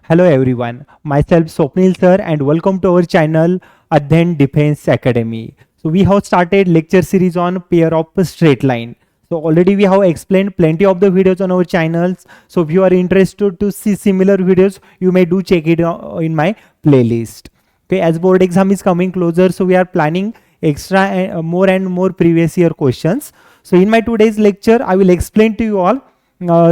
Hello everyone, myself Swapnil sir and welcome to our channel Adhyan Defense Academy. So we have started lecture series on pair of straight line. So already we have explained plenty of the videos on our channels. So if you are interested to see similar videos, you may do check it in my playlist. Okay, as board exam is coming closer, so we are planning extra more and more previous year questions. So in my today's lecture, I will explain to you all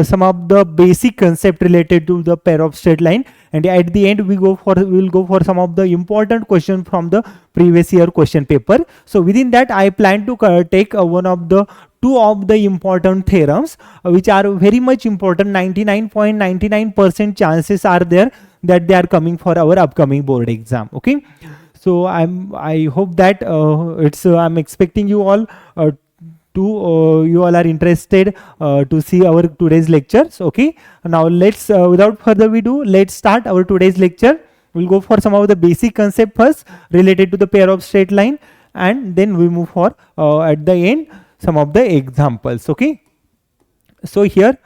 some of the basic concept related to the pair of straight line, and at the end we will go for some of the important question from the previous year question paper. So within that I plan to take two of the important theorems which are very much important. 99.99% chances are there that they are coming for our upcoming board exam. Okay, so I hope that I'm expecting you all you all are interested to see our today's lectures. Okay, now let's without further ado, let's start our today's lecture. We'll go for some of the basic concept first related to the pair of straight line, and then we move for at the end some of the examples. Okay, so here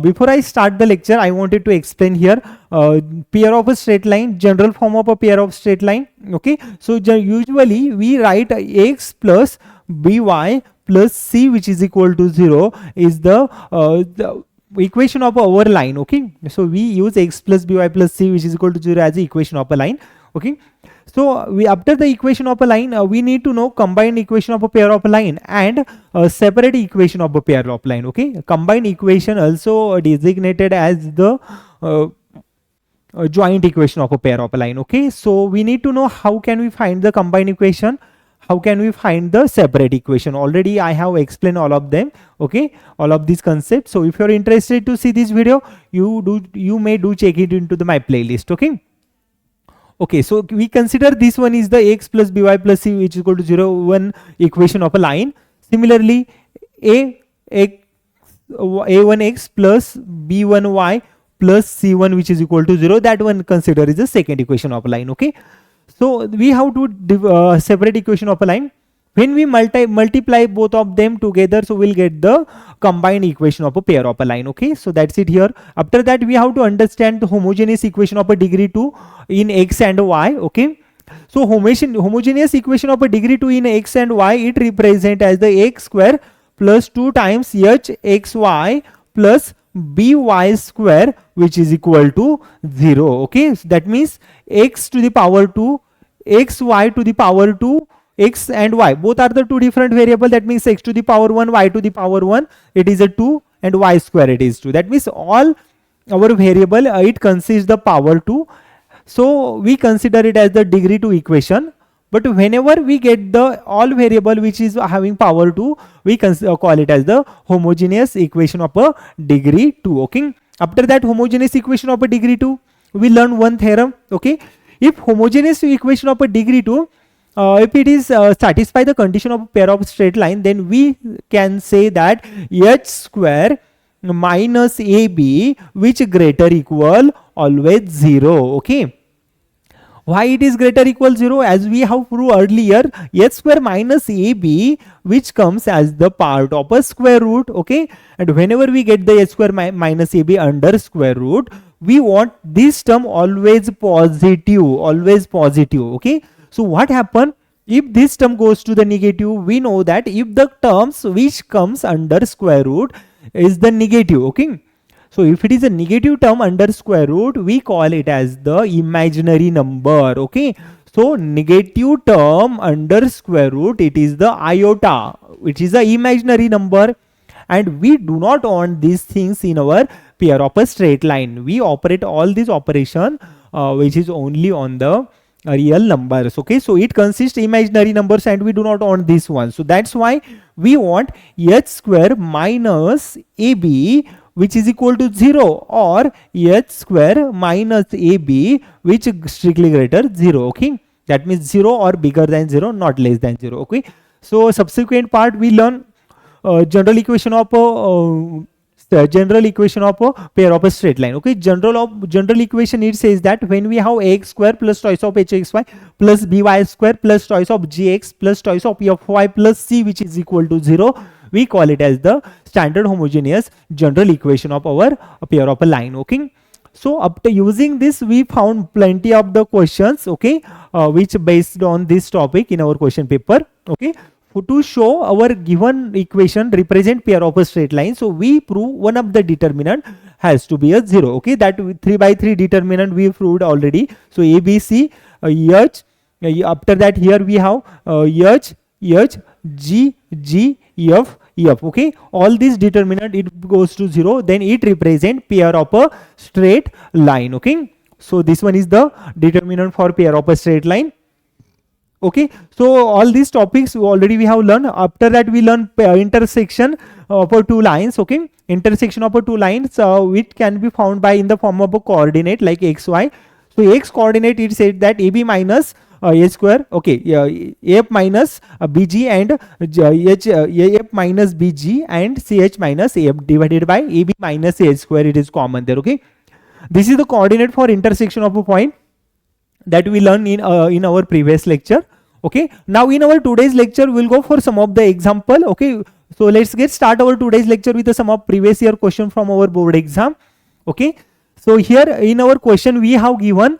before I start the lecture, I wanted to explain here pair of a straight line, general form of a pair of straight line. Okay, so usually we write x plus by plus c which is equal to 0 is the equation of our line. Okay, so we use x plus by plus c which is equal to 0 as the equation of a line. Okay, so we after the equation of a line we need to know combined equation of a pair of a line and separate equation of a pair of line. Okay, combined equation also designated as the joint equation of a pair of a line. Okay, so we need to know how can we find the combined equation, how can we find the separate equation. Already I have explained all of them. Okay, all of these concepts. So if you're interested to see this video, you may do check it into my playlist. Okay, so we consider this one is the x plus by plus c which is equal to 0 one equation of a line. Similarly, a1x plus b1y plus c1 which is equal to 0, that one consider is the second equation of a line. Okay, so we have to separate equation of a line. When we multiply both of them together, so we'll get the combined equation of a pair of a line. Okay, so that's it here. After that we have to understand the homogeneous equation of a degree 2 in x and y. Okay, so homogeneous equation of a degree 2 in x and y, it represent as the x square plus 2 times hxy plus by square which is equal to 0. Okay, so that means x to the power 2, xy to the power 2, x and y both are the two different variable. That means x to the power 1, y to the power 1, it is a 2, and y square it is 2. That means all our variable it consists the power 2. So we consider it as the degree 2 equation. But whenever we get the all variable which is having power 2, we call it as the homogeneous equation of a degree 2. Okay, after that homogeneous equation of a degree 2, we learn one theorem. Okay, if homogeneous equation of a degree 2, if it is satisfy the condition of a pair of straight line, then we can say that h square minus ab which greater equal always 0. Okay, why it is greater equal 0? As we have proved earlier, h square minus ab which comes as the part of a square root. Okay, and whenever we get the h square minus ab under square root, we want this term always positive, always positive. Okay, so what happen if this term goes to the negative? We know that if the terms which comes under square root is the negative. Okay, so if it is a negative term under square root, we call it as the imaginary number. Okay, so negative term under square root, it is the iota, which is the imaginary number, and we do not want these things in our pair of a straight line. We operate all these operation which is only on the real numbers. Okay, so it consists imaginary numbers and we do not want this one. So that's why we want h square minus ab which is equal to 0, or h square minus ab which is strictly greater 0. Okay, that means 0 or bigger than 0, not less than 0. Okay, so subsequent part we learn general equation of a pair of a straight line. Okay, general equation, it says that when we have x square plus twice of hxy plus by square plus twice of gx plus twice of p of y plus c which is equal to 0, we call it as the standard homogeneous general equation of our pair of a line. Okay, So after using this, we found plenty of the questions, okay, which based on this topic in our question paper, okay. To show our given equation represent pair of a straight line, so we prove one of the determinant has to be a 0, okay. That 3 by 3 determinant we proved already. So A, B, C, H, after that here we have H, G, F, okay. All these determinant it goes to 0, then it represent pair of a straight line, okay. So this one is the determinant for pair of a straight line, okay. So all these topics already we have learned. After that we learn intersection of two lines, okay. Intersection of two lines which can be found by in the form of a coordinate like x, y. So x coordinate, it said that AB minus a square, okay, af minus bg and af minus bg and ch minus af divided by ab minus a square, it is common there, okay. This is the coordinate for intersection of a point that we learned in our previous lecture, okay. Now in our today's lecture we'll go for some of the example, okay. So let's get start our today's lecture with some of previous year question from our board exam, okay. So here in our question we have given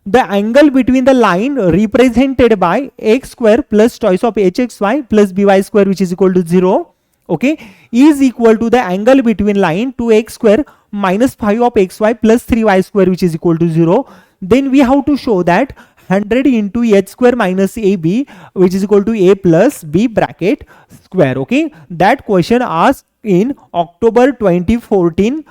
the angle between the line represented by x square plus choice of hxy plus by square which is equal to 0, okay, is equal to the angle between line 2x square minus 5 of xy plus 3y square which is equal to 0. Then we have to show that 100 into h square minus ab which is equal to a plus b bracket square, okay. That question asked in October 2014,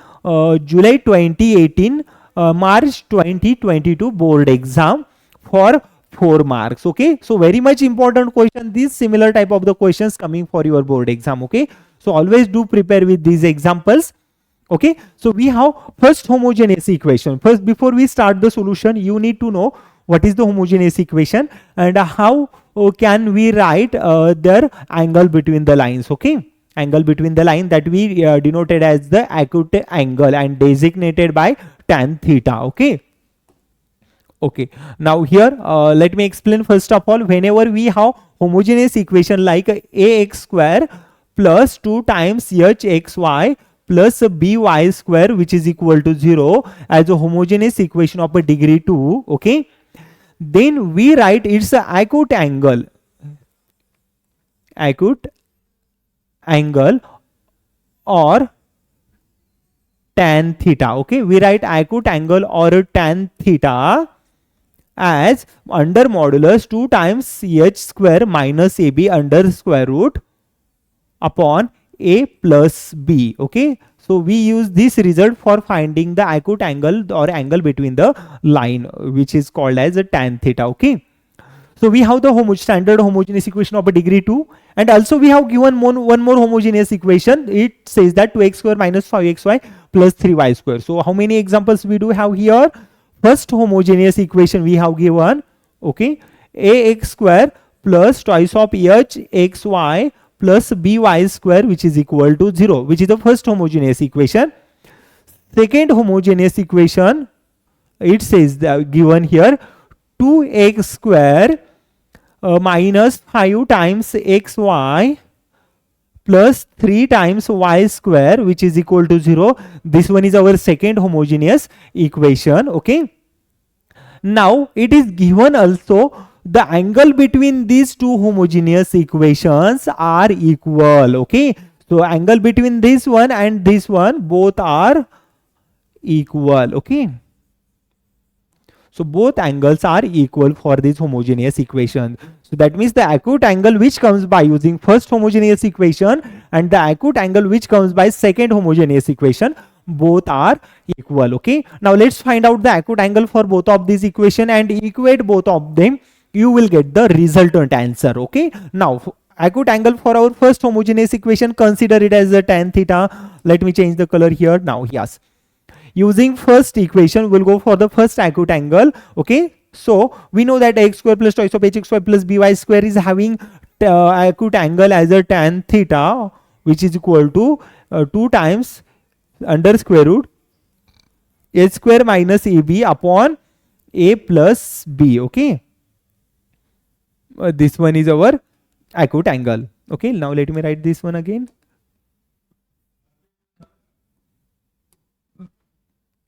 July 2018, March 2022 board exam for 4 marks, okay. So very much important question, these similar type of the questions coming for your board exam, okay. So always do prepare with these examples, okay. So we have first homogeneous equation. First, before we start the solution, you need to know what is the homogeneous equation and how can we write their angle between the lines, okay. Angle between the line that we denoted as the acute angle and designated by tan theta, okay. Okay, now here let me explain. First of all, whenever we have homogeneous equation like ax square plus 2 times hxy plus by square which is equal to 0 as a homogeneous equation of a degree 2, okay, then we write its acute angle or tan theta, okay. We write acute angle or tan theta as under modulus 2 times h square minus ab under square root upon a plus b, okay. So we use this result for finding the acute angle or angle between the line which is called as a tan theta, okay. So we have the standard homogeneous equation of a degree 2, and also we have given one more homogeneous equation. It says that 2x square minus 5xy plus 3y square. So how many examples we do have here? First homogeneous equation we have given, okay, ax square plus twice of hxy plus by square which is equal to 0, which is the first homogeneous equation. Second homogeneous equation, it says that given here 2x square minus 5 times xy plus 3 times y square which is equal to 0. This one is our second homogeneous equation, okay. Now it is given also the angle between these two homogeneous equations are equal, okay. So angle between this one and this one both are equal, okay. So both angles are equal for this homogeneous equation. So that means the acute angle which comes by using first homogeneous equation and the acute angle which comes by second homogeneous equation, both are equal, okay. Now let's find out the acute angle for both of these equation and equate both of them. You will get the resultant answer, okay. Now acute angle for our first homogeneous equation, consider it as a tan theta. Let me change the color here now. Yes, using first equation we'll go for the first acute angle, okay. So we know that x square plus twice of hxy plus by square is having acute angle as a tan theta which is equal to 2 times under square root h square minus ab upon a plus b, okay. This one is our acute angle, okay. Now let me write this one again.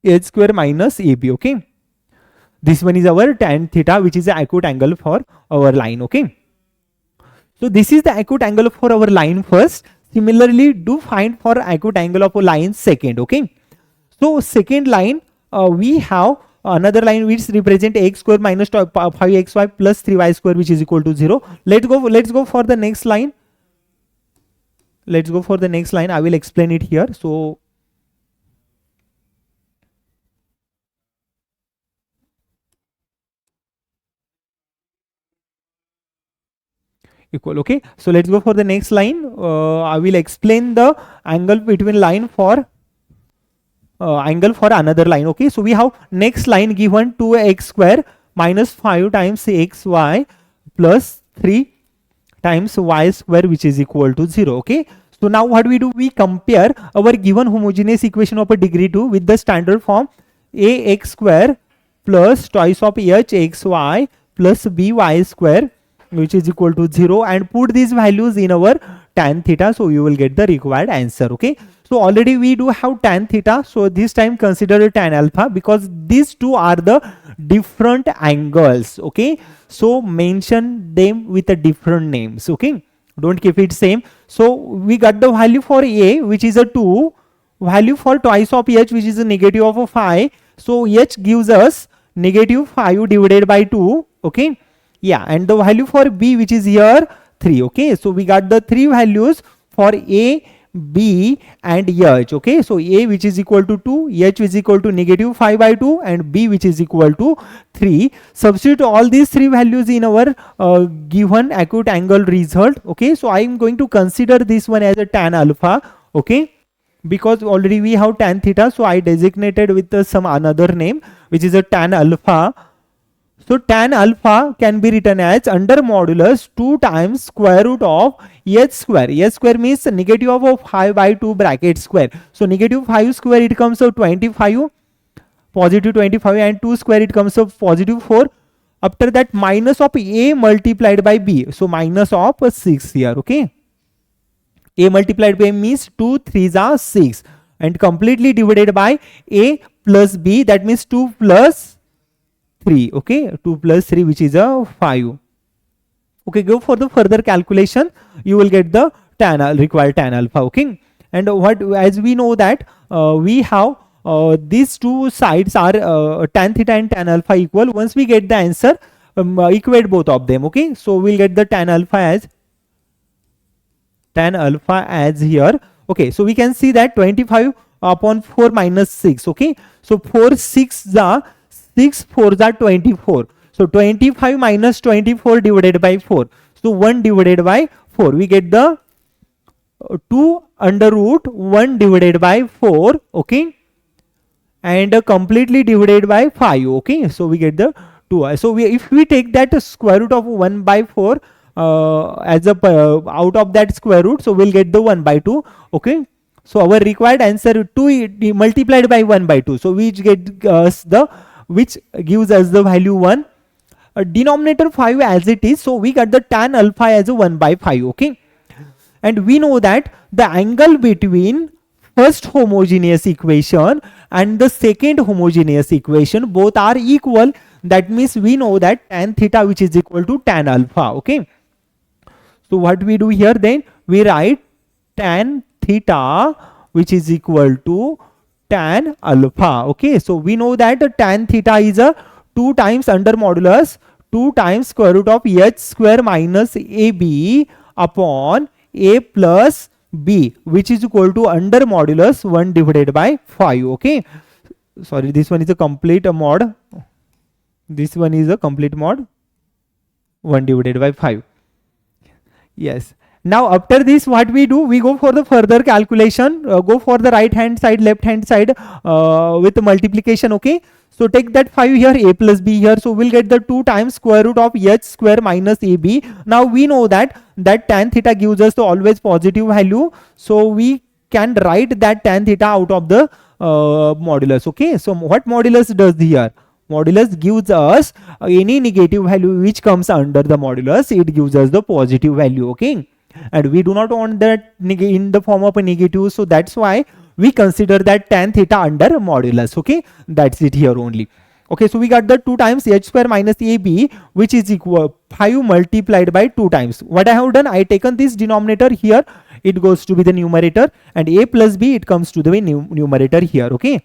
h square minus ab. Okay, this one is our tan theta, which is the acute angle for our line. Okay, so this is the acute angle for our line first. Similarly, do find for acute angle of a line second. Okay, so second line, we have another line which represent x square minus 5xy plus 3y square, which is equal to 0. Let's go for the next line. Let's go for the next line. I will explain it here. So equal. Okay, so let's go for the next line. I will explain the angle between line for angle for another line. Okay, so we have next line given 2x square minus 5 times xy plus 3 times y square, which is equal to 0. Okay, so now what we do, we compare our given homogeneous equation of a degree 2 with the standard form ax square plus twice of hxy plus by square, which is equal to 0, and put these values in our tan theta, so you will get the required answer. Okay, so already we do have tan theta, so this time consider tan alpha, because these two are the different angles. Okay, so mention them with a different names. Okay, don't keep it same. So we got the value for a, which is a 2, value for twice of h, which is a negative of a 5. So h gives us negative 5 divided by 2. Okay, yeah, and the value for b, which is here 3. Okay, so we got the three values for a, b and h. Okay, so a, which is equal to 2, h is equal to negative 5 by 2, and b, which is equal to 3. Substitute all these three values in our given acute angle result. Okay, so I am going to consider this one as a tan alpha. Okay, because already we have tan theta, so I designated with some another name, which is a tan alpha. So tan alpha can be written as under modulus 2 times square root of h square. H square means negative of 5 by 2 bracket square. So negative 5 square, it comes out 25, positive 25, and 2 square, it comes out positive 4. After that, minus of a multiplied by b. So minus of 6 here. Okay, a multiplied by means 2 3s are 6, and completely divided by a plus b, that means 2 plus 3. Okay, 2 plus 3, which is a 5. Okay, go for the further calculation, you will get the required tan alpha. Okay, and what, as we know that we have these two sides are tan theta and tan alpha equal. Once we get the answer, equate both of them. Okay, so we'll get the tan alpha as here. Okay, so we can see that 25 upon 4 minus 6. Okay, so 4 6 are 6 4s are 24. So 25 minus 24 divided by 4. So 1 divided by 4. We get the 2 under root 1 divided by 4. Okay, and completely divided by 5. Okay, so we get the 2. So if we take that square root of 1 by 4 as a out of that square root, so we'll get the 1 by 2. Okay, so our required answer 2 multiplied by 1 by 2. So we get us which gives us the value 1. Denominator 5 as it is, so we got the tan alpha as a 1 by 5. Okay, and we know that the angle between first homogeneous equation and the second homogeneous equation, both are equal. That means we know that tan theta, which is equal to tan alpha. Okay, so what we do here, then we write tan theta, which is equal to tan alpha. Okay, so we know that the tan theta is a 2 times under modulus 2 times square root of h square minus ab upon a plus b, which is equal to under modulus 1 divided by 5. Okay, sorry, this one is a complete mod. This one is a complete mod, 1 divided by 5. Yes. Now after this, what we do, we go for the further calculation, go for the right hand side, left hand side with the multiplication. Okay, so take that 5 here, a plus b here, so we'll get the 2 times square root of h square minus ab. Now we know that tan theta gives us the always positive value, so we can write that tan theta out of the modulus. Okay, so what modulus does here? Modulus gives us any negative value which comes under the modulus, it gives us the positive value. Okay, and we do not want that in the form of a negative, so that's why we consider that tan theta under modulus. Okay, that's it here only. Okay, so we got the 2 times h square minus ab, which is equal 5 multiplied by 2 times. What I have done, I taken this denominator here, it goes to be the numerator, and a plus b, it comes to the numerator here. Okay,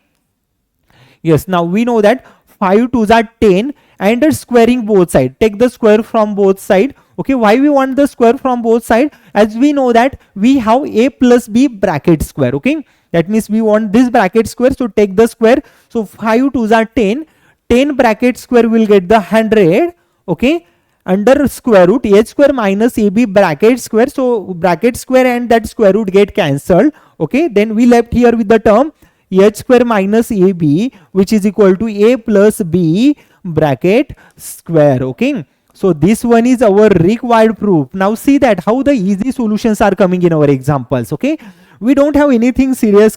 yes, now we know that 5 2s are 10, and squaring both sides, take the square from both sides. Okay, why we want the square from both sides? As we know that we have a plus b bracket square. Okay, that means we want this bracket square, so take the square. So 5 2s are 10, 10 bracket square will get the 100. Okay, under square root h square minus ab bracket square, so bracket square and that square root get cancelled. Okay, then we left here with the term h square minus ab, which is equal to a plus b bracket square. Okay, so this one is our required proof. Now see that how the easy solutions are coming in our examples. Okay, we don't have anything serious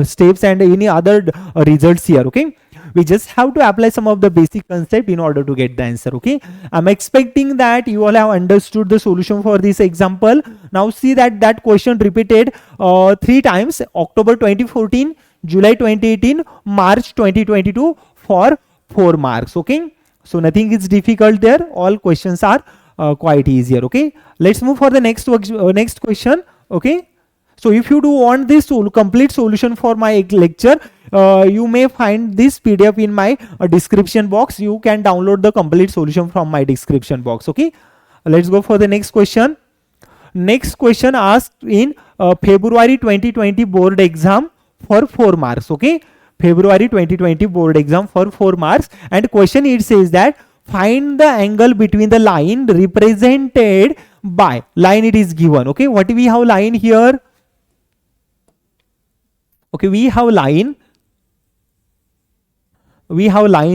steps and any other results here. Okay, we just have to apply some of the basic concept in order to get the answer. Okay, I'm expecting that you all have understood the solution for this example. Now see that question repeated 3 times: October 2014, July 2018, March 2022, for 4 marks. Okay, so nothing is difficult there, all questions are quite easier. Okay, let's move for the next question. Okay, so if you do want this complete solution for my lecture, you may find this PDF in my description box. You can download the complete solution from my description box. Okay, let's go for the next question. Next question asked in February 2020 board exam for 4 marks. Okay, February 2020 board exam for 4 marks, and question it says that find the angle between the line represented by line it is given. Okay, what we have line here? Okay, we have line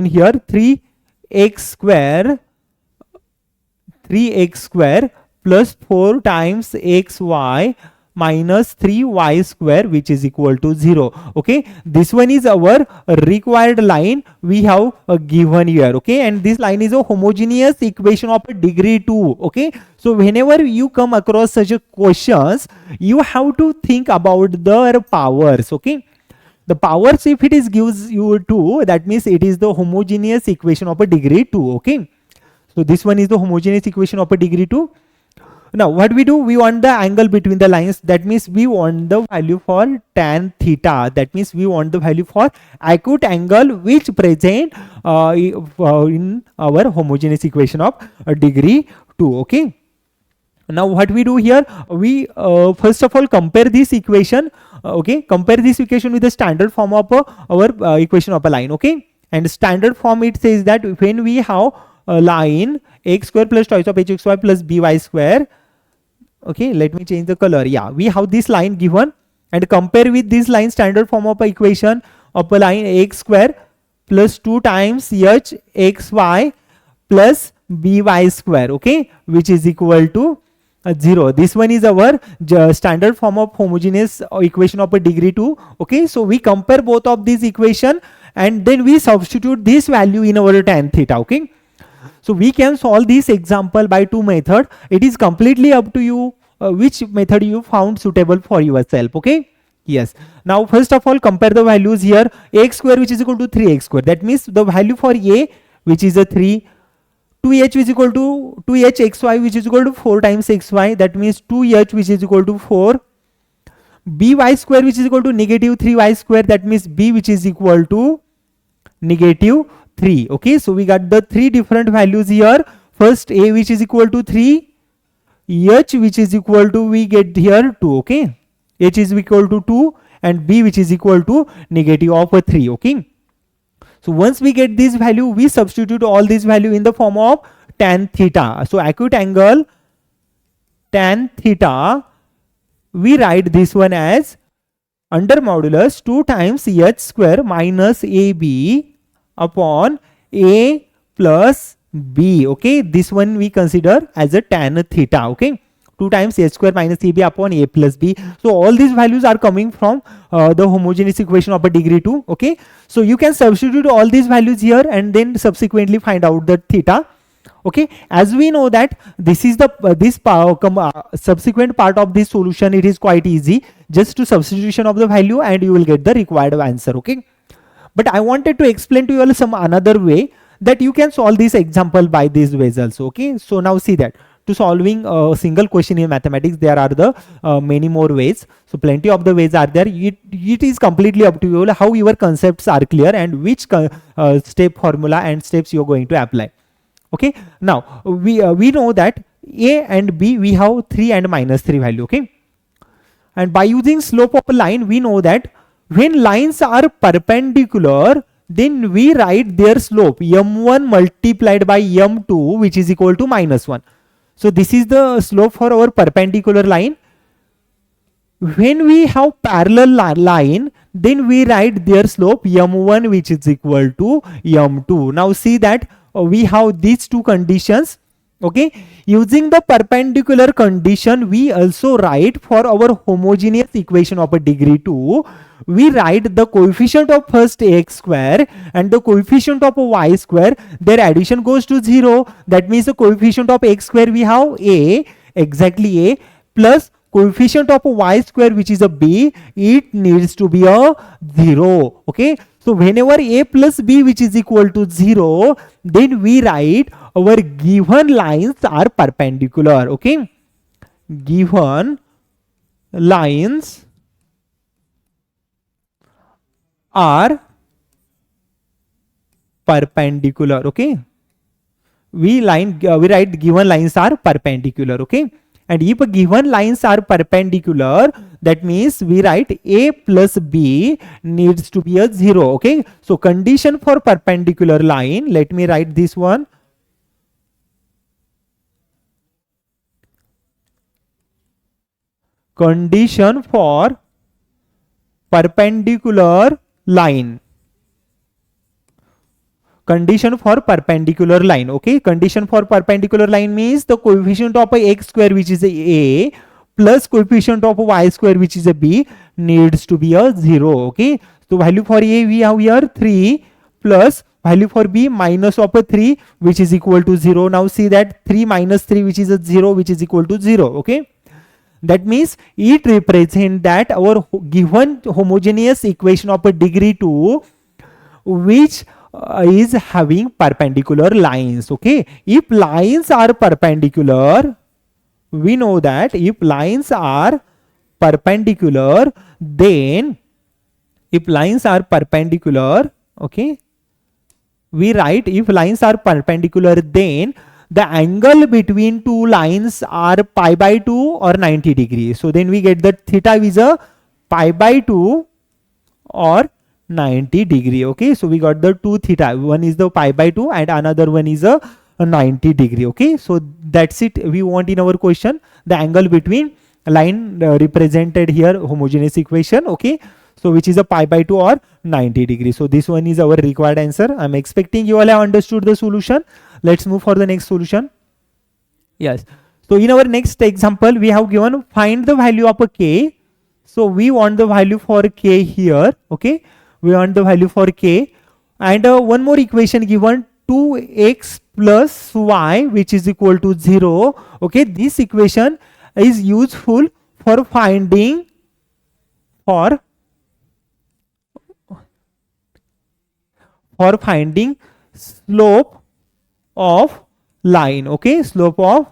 here 3x square plus 4 times xy minus 3y square, which is equal to 0. Okay, this one is our required line we have given here. Okay, and this line is a homogeneous equation of a degree 2. Okay, so whenever you come across such a questions, you have to think about their powers. Okay, the powers, if it is gives you 2, that means it is the homogeneous equation of a degree 2. Okay, so this one is the homogeneous equation of a degree 2. Now what we do, we want the angle between the lines, that means we want the value for tan theta, that means we want the value for acute angle which present in our homogeneous equation of degree 2. Okay, now what we do here, we first of all compare this equation. Okay, compare this equation with the standard form of our equation of a line. Okay, and standard form, it says that when we have a line x square plus twice of hxy plus by square. Okay, let me change the color. Yeah, we have this line given, and compare with this line standard form of a equation of a line x square plus 2 times hxy plus by square. Okay, which is equal to 0. This one is our standard form of homogeneous equation of a degree 2. Okay, so we compare both of these equation, and then we substitute this value in our tan theta. Okay, so we can solve this example by 2 methods. It is completely up to you which method you found suitable for yourself. Okay, yes, now first of all compare the values here. X square, which is equal to 3x square, that means the value for a, which is a 3, 2h is equal to 2hxy, which is equal to 4 times xy, that means 2h, which is equal to 4, by square, which is equal to negative 3y square, that means b, which is equal to negative 3. Okay, so we got the 3 different values here. First a, which is equal to 3, h, which is equal to, we get here 2. Okay, h is equal to 2, and b, which is equal to negative of 3. Okay, so once we get this value, we substitute all this value in the form of tan theta. So acute angle tan theta, we write this one as under modulus 2 times h square minus ab upon a plus b. Okay, this one we consider as a tan theta. Okay, 2 times h square minus ab upon a plus b. So all these values are coming from the homogeneous equation of a degree 2. Okay, so you can substitute all these values here and then subsequently find out the theta. Okay, as we know that this is the subsequent part of this solution, it is quite easy, just to substitution of the value and you will get the required answer. Okay, but I wanted to explain to you all some another way that you can solve this example by these ways also. Okay, so now see that to solving a single question in mathematics, there are the many more ways. So plenty of the ways are there. It is completely up to you how your concepts are clear and which step formula and steps you are going to apply. Okay, now we know that a and b we have 3 and -3 value. Okay, and by using slope of a line, we know that when lines are perpendicular, then we write their slope m1 multiplied by m2, which is equal to -1. So this is the slope for our perpendicular line. When we have parallel line, then we write their slope m1, which is equal to m2. Now see that we have these two conditions. Okay, using the perpendicular condition, we also write for our homogeneous equation of a degree 2, we write the coefficient of first x square and the coefficient of y square, their addition goes to 0. That means the coefficient of x square we have a, exactly a, plus coefficient of y square, which is a b, it needs to be a 0. Okay, so whenever a plus b, which is equal to 0, then we write our given lines are perpendicular. Okay, given lines are perpendicular. Okay, we write given lines are perpendicular. Okay, and if given lines are perpendicular, that means we write a plus b needs to be a 0. Okay, so condition for perpendicular line, let me write this one. Condition for perpendicular line. Condition for perpendicular line. Okay, condition for perpendicular line means the coefficient of a x square, which is a, plus coefficient of y square, which is a b, needs to be a 0. Okay, so value for a we have here 3 plus value for b minus of a 3, which is equal to 0. Now see that 3 minus 3, which is a 0, which is equal to 0. Okay, that means it represents that our given homogeneous equation of a degree 2, which is having perpendicular lines. Okay, if lines are perpendicular, we know that if lines are perpendicular, then if lines are perpendicular, okay, we write if lines are perpendicular, then the angle between two lines are pi by 2 or 90 degrees. So then we get that theta is a pi by 2 or 90 degree. Okay, so we got the two theta, one is the pi by 2 and another one is a 90 degree. Okay, so that's it we want in our question, the angle between line represented here homogeneous equation. Okay, so which is a pi by 2 or 90 degree. So this one is our required answer. I'm expecting you all have understood the solution. Let's move for the next solution. Yes, so in our next example, we have given find the value of a k. So we want the value for k here. Okay, we want the value for k, and one more equation given, 2x plus y, which is equal to 0. Okay, this equation is useful for finding slope of line. Okay, slope of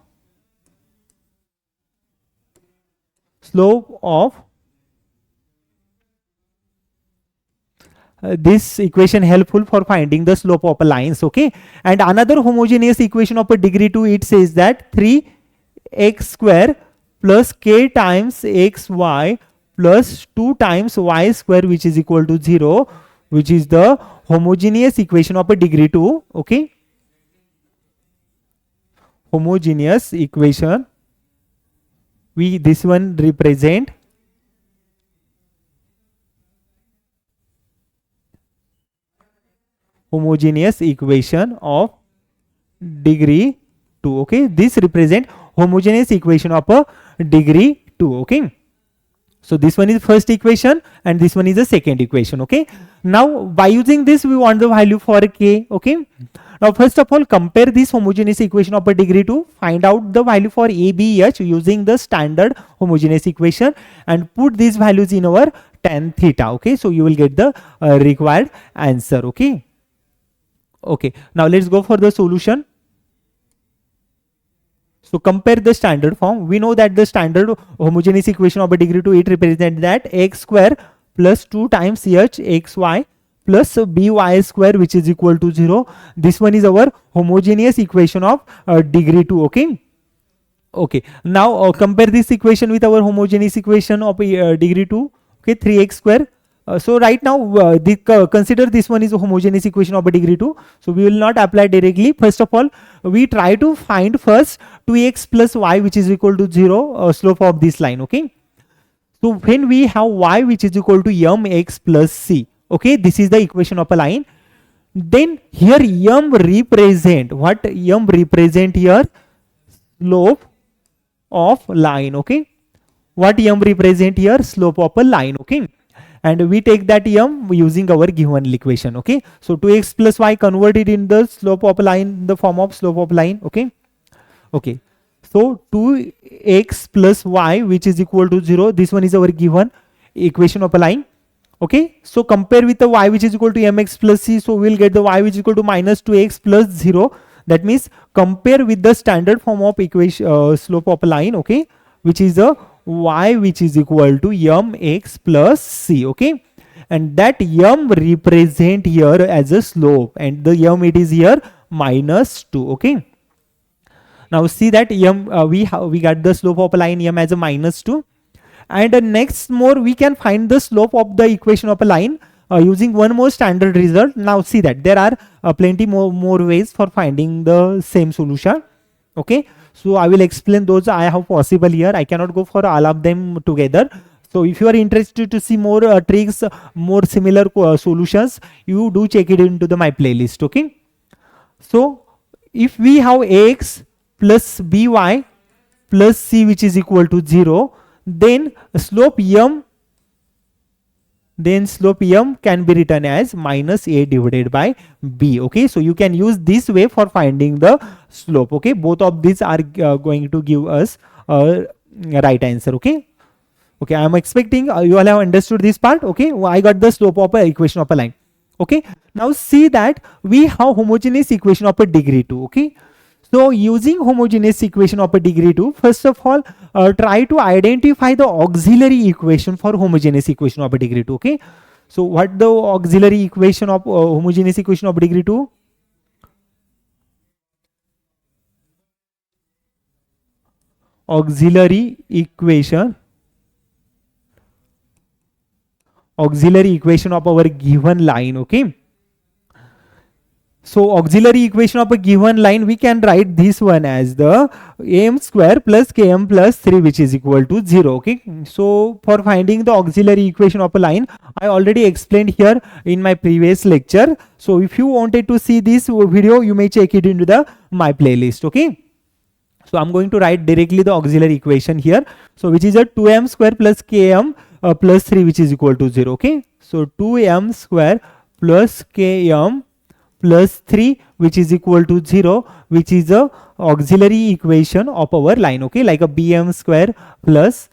this equation helpful for finding the slope of a lines. Okay, and another homogeneous equation of a degree 2, it says that 3x square plus k times xy plus 2 times y square, which is equal to 0, which is the homogeneous equation of a degree 2. Okay, homogeneous equation, this one represent homogeneous equation of degree 2. Okay, this represent homogeneous equation of a degree 2. Okay, so this one is first equation and this one is the second equation. Okay, now by using this we want the value for k. Okay, Now first of all, compare this homogeneous equation of a degree 2, find out the value for a, b, h using the standard homogeneous equation and put these values in our tan theta. Okay, so you will get the required answer. Okay. Okay, now let's go for the solution. So compare the standard form. We know that the standard homogeneous equation of a degree 2, it represents that x square plus 2 times h xy plus by square, which is equal to 0. This one is our homogeneous equation of degree 2. Okay. Okay, now compare this equation with our homogeneous equation of degree 2. Okay, 3x square. So right now consider this one is a homogeneous equation of a degree 2. So we will not apply directly. First of all, we try to find first 2x plus y, which is equal to 0, slope of this line. Okay, so when we have y which is equal to mx plus c, okay, this is the equation of a line. Then here m represent what? M represent here slope of line. Okay, what m represent here? Slope of a line. Okay, and we take that m using our given equation. Okay, so 2x plus y converted in the slope of a line in the form of slope of line. Okay. Okay, so 2x plus y, which is equal to 0, this one is our given equation of a line. Okay, so compare with the y which is equal to mx plus c, so we will get the y which is equal to minus 2x plus 0. That means compare with the standard form of equation slope of a line. Okay, which is a y which is equal to mx plus c. Okay, and that m represent here as a slope, and the m it is here minus 2. Okay, now see that m we got the slope of a line m as a minus 2, and next more we can find the slope of the equation of a line using one more standard result. Now see that there are plenty more ways for finding the same solution. Okay, so I will explain those I have possible here. I cannot go for all of them together. So if you are interested to see more tricks, more similar solutions, you do check it into my playlist. Okay, so if we have ax plus by plus c which is equal to 0, then slope m can be written as minus a divided by b. Okay, so you can use this way for finding the slope. Okay, both of these are going to give us a right answer. Okay. Okay, I am expecting you all have understood this part. Okay, I got the slope of a equation of a line. Okay, now see that we have homogeneous equation of a degree 2. Okay, so using homogeneous equation of a degree 2, first of all, try to identify the auxiliary equation for homogeneous equation of a degree 2. Okay, so what the auxiliary equation of homogeneous equation of degree 2? Auxiliary equation of our given line. Okay, so auxiliary equation of a given line, we can write this one as the am square plus km plus 3, which is equal to 0. Okay, so for finding the auxiliary equation of a line, I already explained here in my previous lecture. So if you wanted to see this video, you may check it into my playlist. Okay, so I'm going to write directly the auxiliary equation here. So which is a 2m square plus km plus 3, which is equal to 0. Okay, so 2m square plus km plus 3, which is equal to 0, which is a auxiliary equation of our line. Okay, like a bm square plus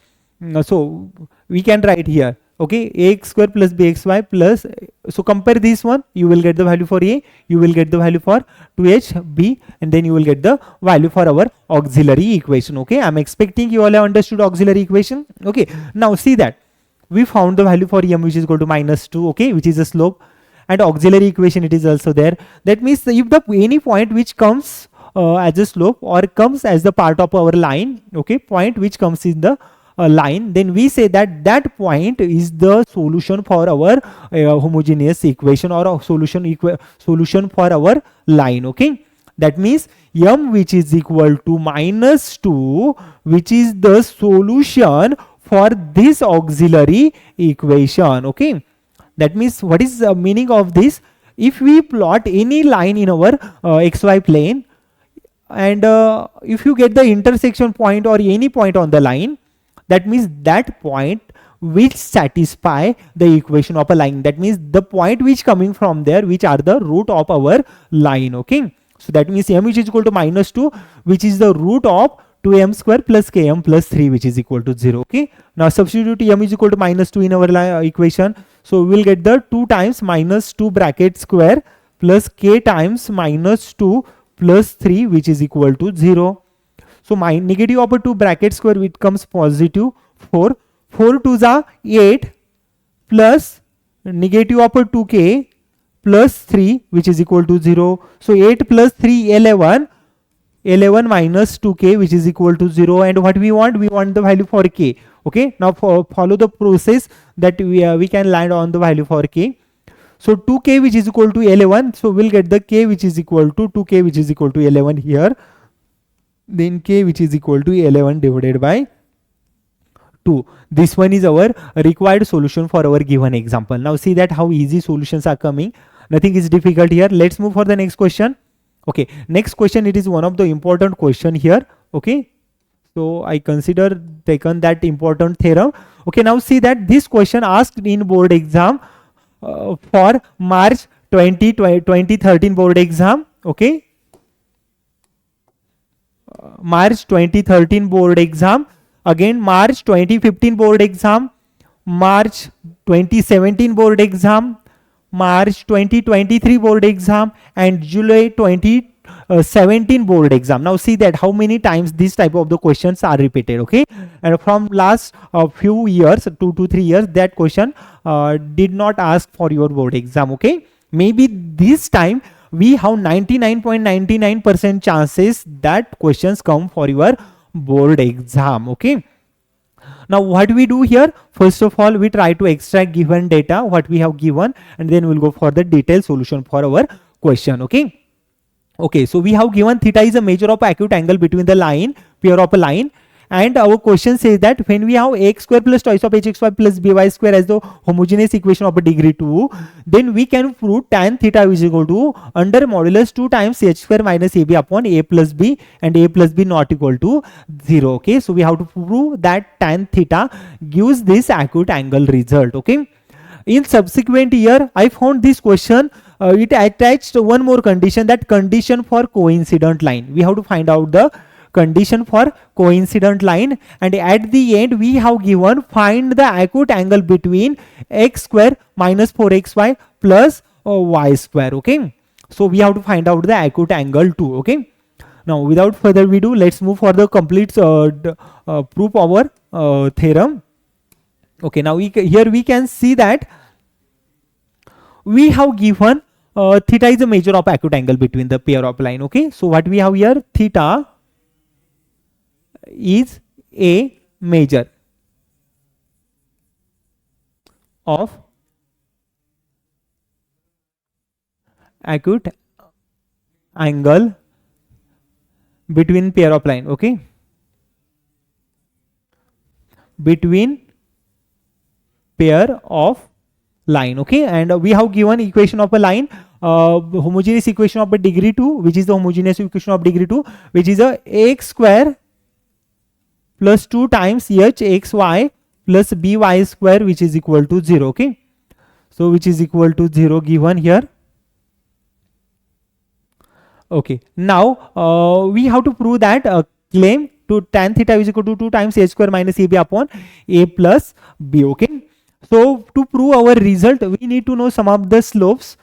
so we can write here. Okay, ax square plus bxy plus, so compare this one, you will get the value for a, you will get the value for 2h b, and then you will get the value for our auxiliary equation. Okay, I'm expecting you all have understood auxiliary equation. Okay, now see that we found the value for m which is equal to minus 2. Okay, which is a slope, and auxiliary equation it is also there. That means if the any point which comes as a slope or comes as the part of our line, okay, point which comes in the line, then we say that that point is the solution for our homogeneous equation or a solution for our line. Okay, that means m which is equal to minus 2, which is the solution for this auxiliary equation. Okay, that means what is the meaning of this? If we plot any line in our xy plane, and if you get the intersection point or any point on the line, that means that point which satisfy the equation of a line, that means the point which coming from there which are the root of our line. Okay, So that means m which is equal to minus 2, which is the root of 2m square plus km plus 3, which is equal to 0. Okay, now substitute m is equal to minus 2 in our equation. So we will get the 2 times minus 2 bracket square plus k times minus 2 plus 3, which is equal to 0. So my negative of a 2 bracket square, which comes positive 4. 4 2s are 8 plus negative of a 2k plus 3, which is equal to 0. So 8 plus 3 11. 11 minus 2k, which is equal to 0. And what we want the value for k. Okay, now follow the process that we can land on the value for k. So 2k which is equal to 11. So we'll get the k which is equal to 2k which is equal to 11 here. Then k which is equal to 11 divided by 2. This one is our required solution for our given example. Now see that how easy solutions are coming. Nothing is difficult here. Let's move for the next question. Okay, next question, it is one of the important question here. Okay, so I consider taken that important theorem. Okay, now see that this question asked in board exam for March 2013 board exam. Okay, March 2013 board exam, again March 2015 board exam, March 2017 board exam, March 2023 board exam, and July 2017 board exam. Now see that how many times this type of the questions are repeated. Okay, and from last few years, 2 to 3 years, that question did not ask for your board exam. Okay, maybe this time we have 99.99% chances that questions come for your board exam. Okay, now what we do here, first of all we try to extract given data what we have given, and then we'll go for the detailed solution for our question. Okay, so we have given theta is a measure of acute angle between the line, pair of a line, and our question says that when we have x square plus twice of hxy plus by square as the homogeneous equation of a degree 2, then we can prove tan theta is equal to under modulus 2 times h square minus ab upon a plus b, and a plus b not equal to 0. Okay, so we have to prove that tan theta gives this acute angle result. Okay, in subsequent year I found this question it attached one more condition, that condition for coincident line. We have to find out the condition for coincident line, and at the end we have given find the acute angle between x square minus 4xy plus y square. Okay, so we have to find out the acute angle too. Okay, now without further ado, let's move for the complete proof of our theorem. Okay, now here we can see that we have given theta is a measure of acute angle between the pair of line. Okay, so what we have here, theta is a measure of acute angle between pair of line. Okay, between pair of line. Okay, and we have given equation of a line, homogeneous equation of a degree 2, which is the homogeneous equation of degree 2, which is a x square plus 2 times hxy plus by square, which is equal to 0. Okay, so which is equal to 0 given here. Okay, now we have to prove that claim to tan theta is equal to 2 times h square minus ab upon a plus b. Okay, so to prove our result we need to know some of the slopes,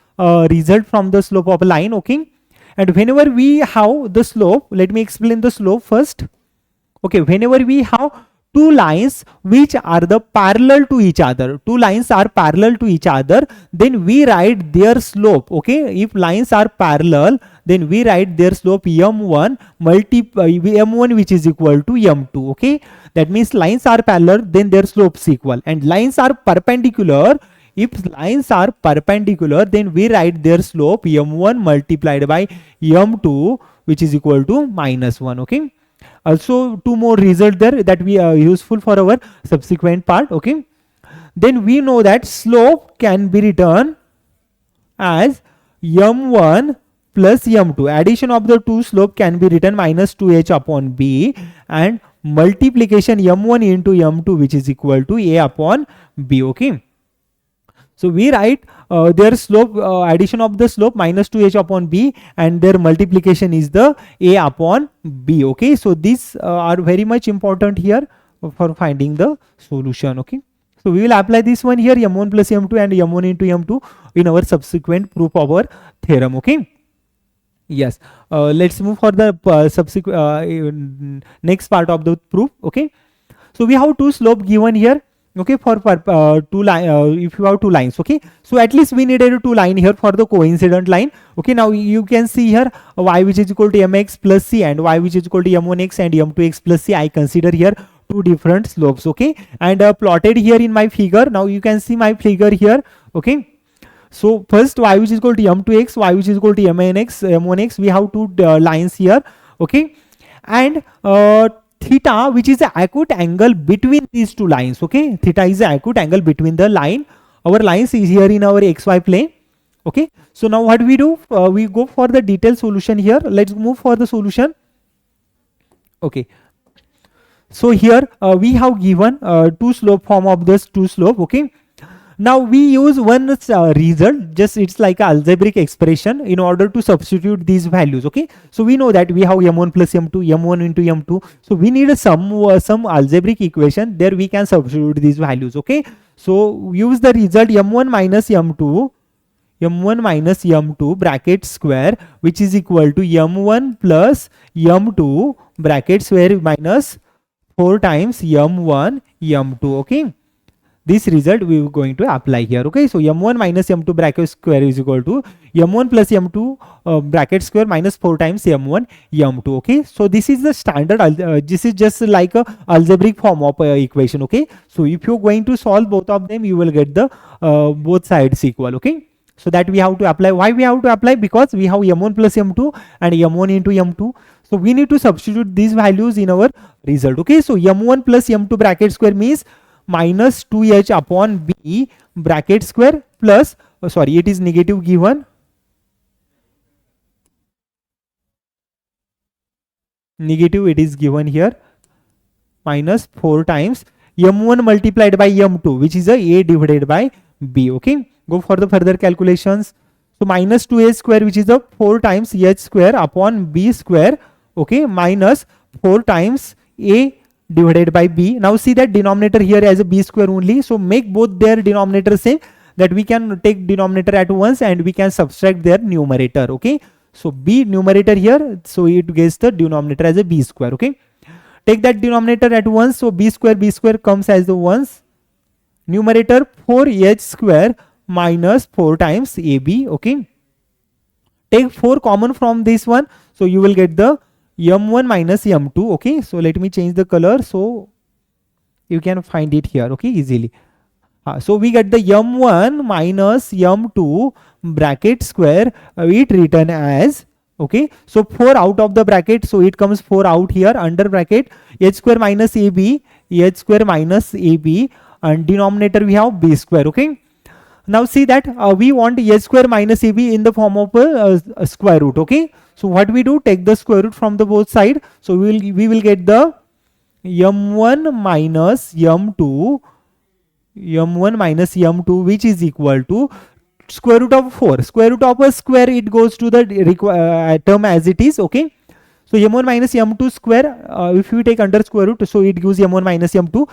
result from the slope of a line. Okay, and whenever we have the slope, let me explain the slope first. Okay, whenever we have two lines which are the parallel to each other, two lines are parallel to each other, then we write their slope. Okay, if lines are parallel, then we write their slope m1 m1 which is equal to m2. Okay, that means lines are parallel, then their slopes equal, and lines are perpendicular. If lines are perpendicular, then we write their slope m1 multiplied by m2, which is equal to -1. Okay, also two more results there that we are useful for our subsequent part. Okay, then we know that slope can be written as m1 plus m2. Addition of the two slope can be written minus 2h upon b, and multiplication m1 into m2, which is equal to a upon b. Okay, So we write their slope, addition of the slope minus 2h upon b, and their multiplication is the a upon b. Okay, so these are very much important here for finding the solution. Okay, so we will apply this one here, m1 plus m2 and m1 into m2 in our subsequent proof of our theorem. Okay. Yes, let's move for the subsequent next part of the proof. Okay, so we have two slope given here. Okay, for two line, if you have two lines. Okay, so at least we needed a two line here for the coincident line. Okay, now you can see here y which is equal to mx plus c and y which is equal to m1x and m2x plus c. I consider here two different slopes. Okay, and plotted here in my figure. Now you can see my figure here. Okay, so first y which is equal to m2x, y which is equal to m1x, we have two lines here. Okay, and theta which is the acute angle between these two lines. Okay, theta is the acute angle between the line. Our lines is here in our xy plane. Okay, so now what we do, we go for the detailed solution here. Let's move for the solution. Okay, so here we have given two slope form of this two slope. Okay, now we use one result, just it's like a algebraic expression in order to substitute these values. Okay, so we know that we have m1 plus m2, m1 into m2, so we need some algebraic equation, there we can substitute these values. Okay, so use the result m1 minus m2 bracket square which is equal to m1 plus m2 bracket square minus 4 times m1 m2. Okay, this result we are going to apply here. Okay, so m1 minus m2 bracket square is equal to m1 plus m2 bracket square minus 4 times m1 m2. Okay, so this is the standard, this is just like a algebraic form of equation. Okay, so if you're going to solve both of them, you will get the both sides equal. Okay, so that we have to apply. Why we have to apply? Because we have m1 plus m2 and m1 into m2, so we need to substitute these values in our result. Okay, so m1 plus m2 bracket square means minus 2h upon b bracket square plus, sorry, it is negative given, negative it is given here, minus 4 times m1 multiplied by m2 which is a divided by b. Okay, go for the further calculations. So minus 2h square which is a 4 times h square upon b square. Okay, minus 4 times a divided by b. Now see that denominator here as a b square only, so make both their denominator same, that we can take denominator at once and we can subtract their numerator. Okay, so b numerator here, so it gets the denominator as a b square. Okay, take that denominator at once, so b square comes as the ones, numerator 4h square minus 4 times ab. Okay, take 4 common from this one, so you will get the m1 minus m2. Okay, so let me change the color so you can find it here. Okay, easily. So we get the m1 minus m2 bracket square, it written as, okay, so 4 out of the bracket, so it comes 4 out here under bracket, h square minus ab, and denominator we have b square. Okay, now see that we want h square minus ab in the form of a square root. Okay, so what we do, take the square root from the both side, so we will get the m1 minus m2 which is equal to square root of 4. Square root of a square, it goes to the term as it is. Okay, so m1 minus m2 square, if you take under square root, so it gives m1 minus m2.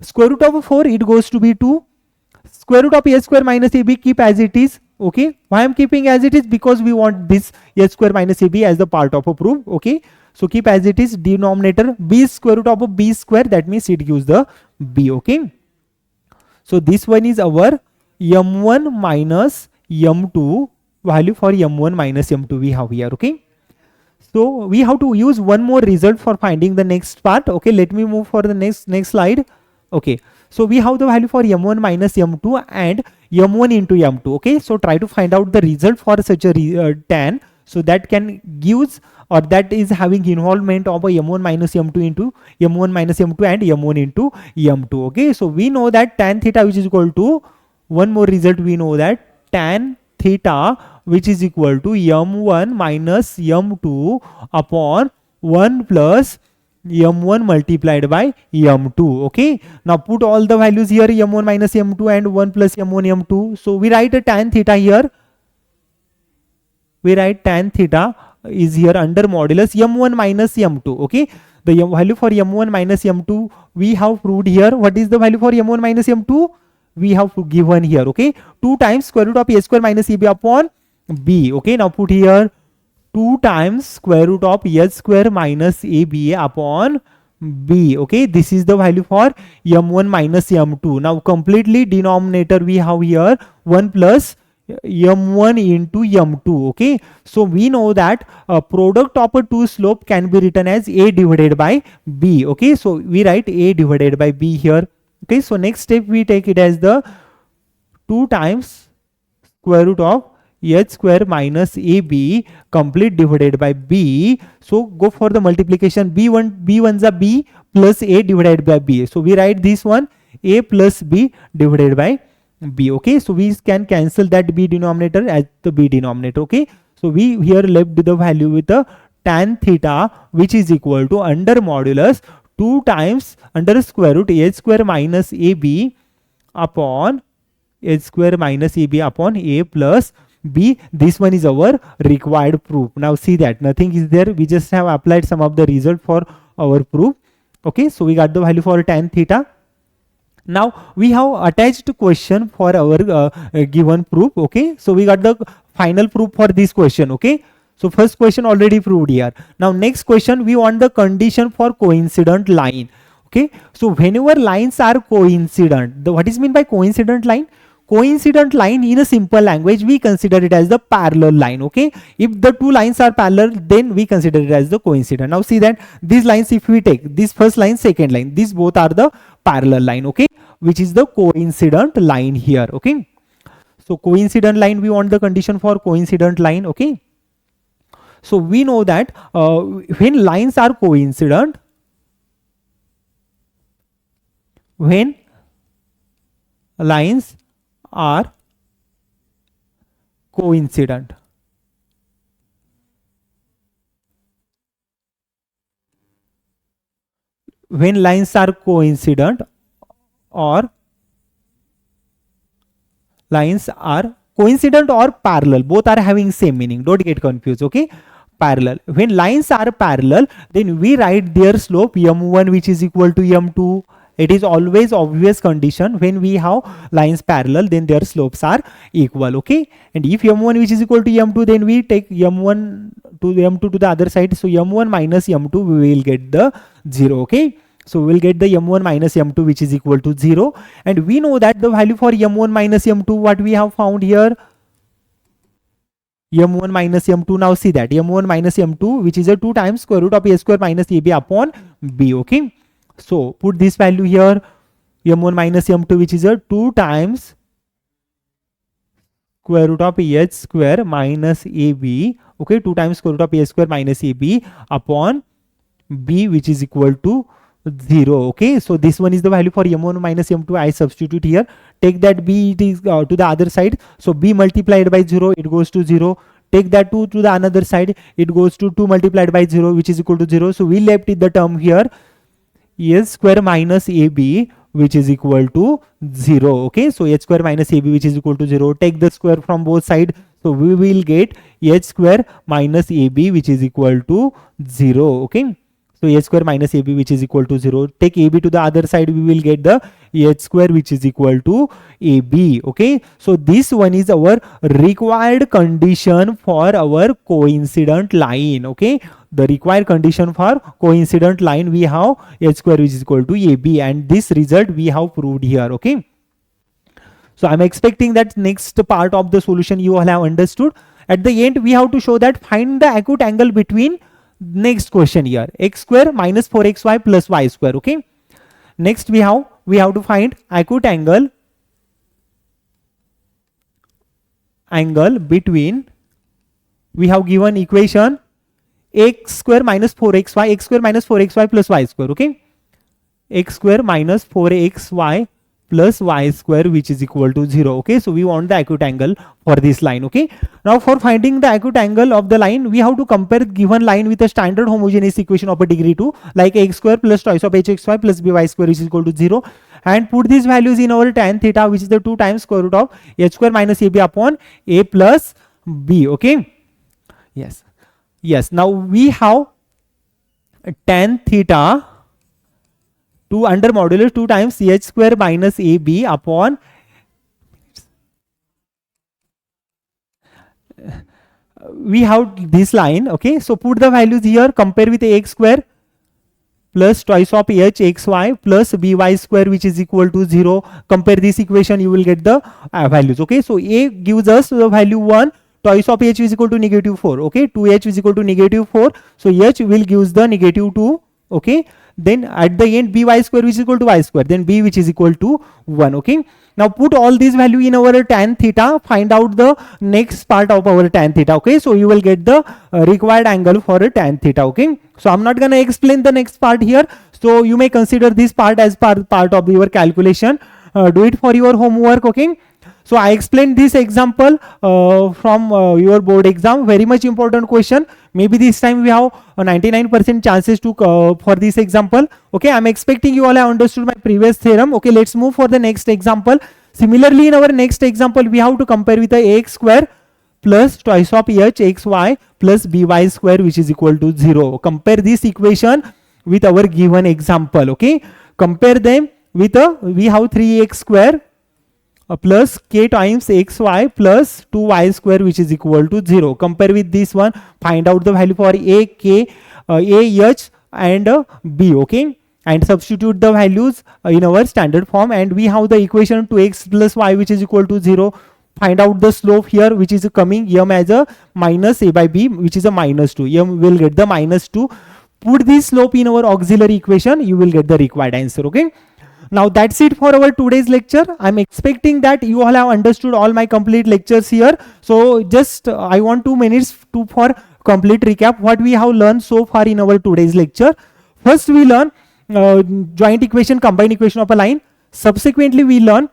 Square root of 4, it goes to be 2. Square root of h square minus ab, keep as it is. Okay, why I'm keeping as it is? Because we want this h square minus ab as the part of a proof. Okay, so keep as it is, denominator b square root of a b square, that means it gives the b. Okay, so this one is our m1 minus m2 value for m1 minus m2 we have here. Okay, so we have to use one more result for finding the next part. Okay, let me move for the next slide. Okay, so we have the value for m1 minus m2 and m1 into m2. Okay, so try to find out the result for such a tan, so that can gives, or that is having involvement of a m1 minus m2 into m1 minus m2 and m1 into m2. Okay, so we know that tan theta which is equal to, one more result we know that tan theta which is equal to m1 minus m2 upon 1 plus m1 multiplied by m2. Okay, now put all the values here, m1 minus m2 and 1 plus m1 m2. So we write a tan theta here. We write tan theta is here under modulus m1 minus m2. Okay, the value for m1 minus m2 we have proved here. What is the value for m1 minus m2? We have given here. Okay, 2 times square root of a square minus ab upon b. Okay, now put here 2 times square root of h square minus ab upon b. Okay, this is the value for m1 minus m2. Now completely denominator we have here 1 plus m1 into m2. Okay, so we know that product of a two slope can be written as a divided by b. Okay, so we write a divided by b here. Okay, so next step we take it as the 2 times square root of h square minus ab complete divided by b. So go for the multiplication, b1 is a b plus a divided by b. So we write this one a plus b divided by b. Okay, so we can cancel that b denominator as the b denominator. Okay, so we here left the value with the tan theta which is equal to under modulus 2 times under square root h square minus ab upon h square minus ab upon a plus b. This one is our required proof. Now see that nothing is there, we just have applied some of the result for our proof. Okay, so we got the value for tan theta. Now we have attached question for our given proof. Okay, so we got the final proof for this question. Okay, so first question already proved here. Now next question we want the condition for coincident line. Okay, so whenever lines are coincident, what is meant by coincident line? Coincident line in a simple language we consider it as the parallel line. Okay, if the two lines are parallel then we consider it as the coincident. Now see that these lines, if we take this first line, second line, these both are the parallel line. Okay, which is the coincident line here. Okay, so coincident line, we want the condition for coincident line. Okay, so we know that when lines are coincident, when lines are coincident, when lines are coincident or lines are coincident or parallel, both are having same meaning, don't get confused. Okay, parallel, when lines are parallel then we write their slope m1 which is equal to m2. It is always obvious condition, when we have lines parallel then their slopes are equal. Okay, and if m1 which is equal to m2 then we take m1 to m2 to the other side, so m1 minus m2 we will get the 0. Okay, so we will get the m1 minus m2 which is equal to 0, and we know that the value for m1 minus m2, what we have found here, m1 minus m2. Now see that m1 minus m2 which is a 2 times square root of a square minus ab upon b. Okay, so put this value here, m1 minus m2 which is a 2 times square root of h square minus ab. Okay, 2 times square root of a square minus ab upon b which is equal to 0. Okay, so this one is the value for m1 minus m2. I substitute here, take that b, it is to the other side, so b multiplied by 0 it goes to 0. Take that 2 to the another side, it goes to 2 multiplied by 0 which is equal to 0. So we left in the term here h square minus ab which is equal to 0. Okay, so h square minus ab which is equal to 0. Take the square from both sides, so we will get h square minus ab which is equal to 0. Okay, so h square minus ab which is equal to 0. Take ab to the other side, we will get the h square which is equal to ab. Okay, so this one is our required condition for our coincident line. Okay, the required condition for coincident line, we have h square which is equal to ab, and this result we have proved here. Okay, so I'm expecting that next part of the solution you all have understood. At the end we have to show that find the acute angle between next question here, x square minus 4xy plus y square. Okay, next we have to find acute angle between, we have given equation x square minus 4xy plus y square. Okay, x square minus 4xy plus y square which is equal to 0. Okay, so we want the acute angle for this line. Okay, now for finding the acute angle of the line, we have to compare given line with a standard homogeneous equation of a degree 2, like x square plus twice of hxy plus by square which is equal to 0, and put these values in our tan theta, which is the 2 times square root of h square minus ab upon a plus b. Okay, yes, now we have tan theta 2 under modulus 2 times h square minus ab upon we have this line. Okay, so put the values here, compare with x square plus twice of h xy plus by square which is equal to 0. Compare this equation, you will get the values. Okay, so a gives us the value 1, twice of h is equal to negative 4. Okay, 2h is equal to negative 4, so h will gives the negative 2. Okay, then at the end by square which is equal to y square, then b which is equal to 1. Okay, now put all these value in our tan theta, find out the next part of our tan theta. Okay, so you will get the required angle for a tan theta. Okay, so I'm not gonna explain the next part here, so you may consider this part as part of your calculation. Do it for your homework. Okay, so I explained this example from your board exam, very much important question. Maybe this time we have 99% chances to for this example. Okay, I'm expecting you all have understood my previous theorem. Okay, let's move for the next example. Similarly, in our next example, we have to compare with the ax square plus twice of h xy plus by square which is equal to 0. Compare this equation with our given example. Okay, compare them with we have 3x square plus k times xy plus 2y square which is equal to 0. Compare with this one, find out the value for a, k, a, h and b. Okay, and substitute the values in our standard form, and we have the equation 2x plus y which is equal to 0. Find out the slope here, which is coming m as a minus a by b, which is a minus 2. M will get the minus 2. Put this slope in our auxiliary equation, you will get the required answer. Okay, now that's it for our today's lecture. I'm expecting that you all have understood all my complete lectures here. So just I want 2 minutes for complete recap what we have learned so far in our today's lecture. First we learn joint equation, combined equation of a line. Subsequently we learn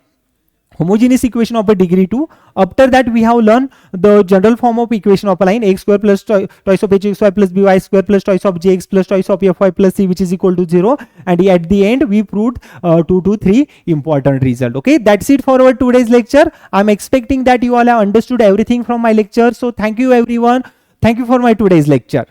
homogeneous equation of a degree 2. After that we have learned the general form of equation of a line, x square plus twice of hxy plus by square plus twice of jx plus twice of fy plus c which is equal to 0, and at the end we proved 2 to 3 important result. Okay, that's it for our today's lecture. I'm expecting that you all have understood everything from my lecture. So thank you everyone. Thank you for my today's lecture.